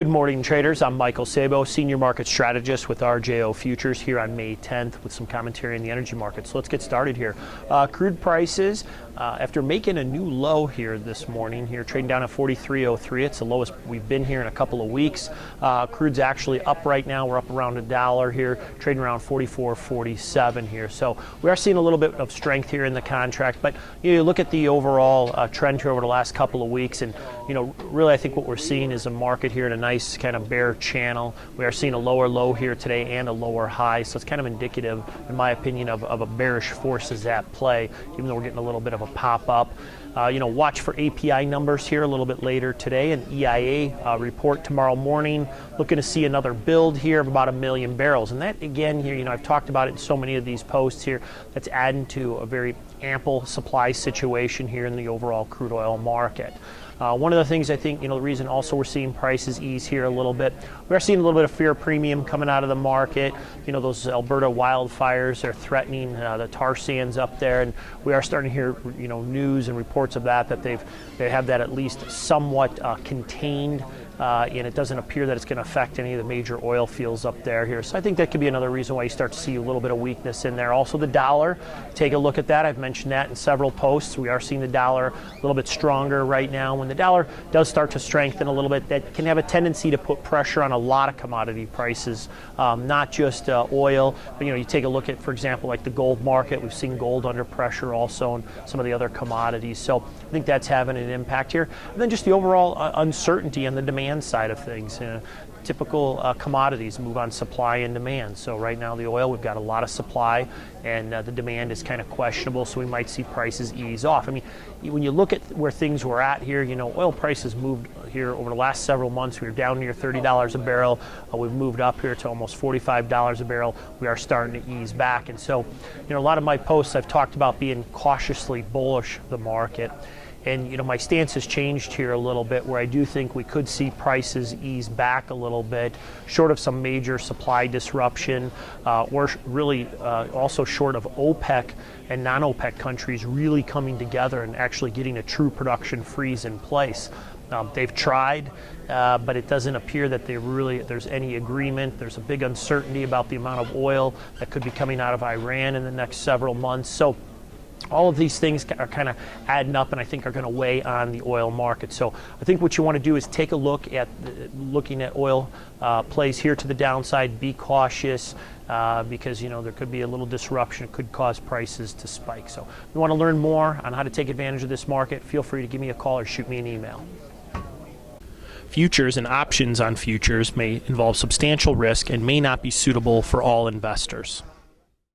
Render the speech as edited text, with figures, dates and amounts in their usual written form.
Good morning, traders. I'm Michael Sabo, Senior Market Strategist with RJO Futures here on May 10th with some commentary in the energy market. So let's get started here. Crude prices, after making a new low here this morning, here trading down at 43.03. It's the lowest we've been here in a couple of weeks. Crude's actually up right now. We're up around $1 here, trading around 44.47 here. So we are seeing a little bit of strength here in the contract. But you look at the overall trend here over the last couple of weeks, and really I think what we're seeing is a market here in a nice kind of bear channel. We are seeing a lower low here today and a lower high, so it's kind of indicative, in my opinion, of a bearish forces at play, even though we're getting a little bit of a pop-up. Watch for API numbers here a little bit later today, an EIA report tomorrow morning. Looking to see another build here of about 1 million barrels. And that, again, here, I've talked about it in so many of these posts here, that's adding to a very ample supply situation here in the overall crude oil market. One of the things I think, the reason also we're seeing prices ease here a little bit, we are seeing a little bit of fear premium coming out of the market. Those Alberta wildfires are threatening the tar sands up there, and we are starting to hear, news and reports of that they have that at least somewhat contained. And it doesn't appear that it's going to affect any of the major oil fields up there here. So I think that could be another reason why you start to see a little bit of weakness in there. Also the dollar, take a look at that. I've mentioned that in several posts. We are seeing the dollar a little bit stronger right now. When the dollar does start to strengthen a little bit, that can have a tendency to put pressure on a lot of commodity prices, not just oil. But you take a look at, for example, like the gold market. We've seen gold under pressure also, and some of the other commodities. So I think that's having an impact here. And then just the overall uncertainty and the demand side of things. Typical commodities move on supply and demand. So right now the oil, we've got a lot of supply, and the demand is kind of questionable, so we might see prices ease off. I mean, when you look at where things were at here, oil prices moved here over the last several months. We were down near $30 a barrel. We've moved up here to almost $45 a barrel. We are starting to ease back. And so, a lot of my posts I've talked about being cautiously bullish the market. And my stance has changed here a little bit, where I do think we could see prices ease back a little bit, short of some major supply disruption, or really also short of OPEC and non-OPEC countries really coming together and actually getting a true production freeze in place. They've tried, but it doesn't appear that there's any agreement. There's a big uncertainty about the amount of oil that could be coming out of Iran in the next several months. So all of these things are kind of adding up, and I think are going to weigh on the oil market. So I think what you want to do is take a look at looking at oil plays here to the downside. Be cautious because there could be a little disruption. It could cause prices to spike. So if you want to learn more on how to take advantage of this market, feel free to give me a call or shoot me an email. Futures and options on futures may involve substantial risk and may not be suitable for all investors.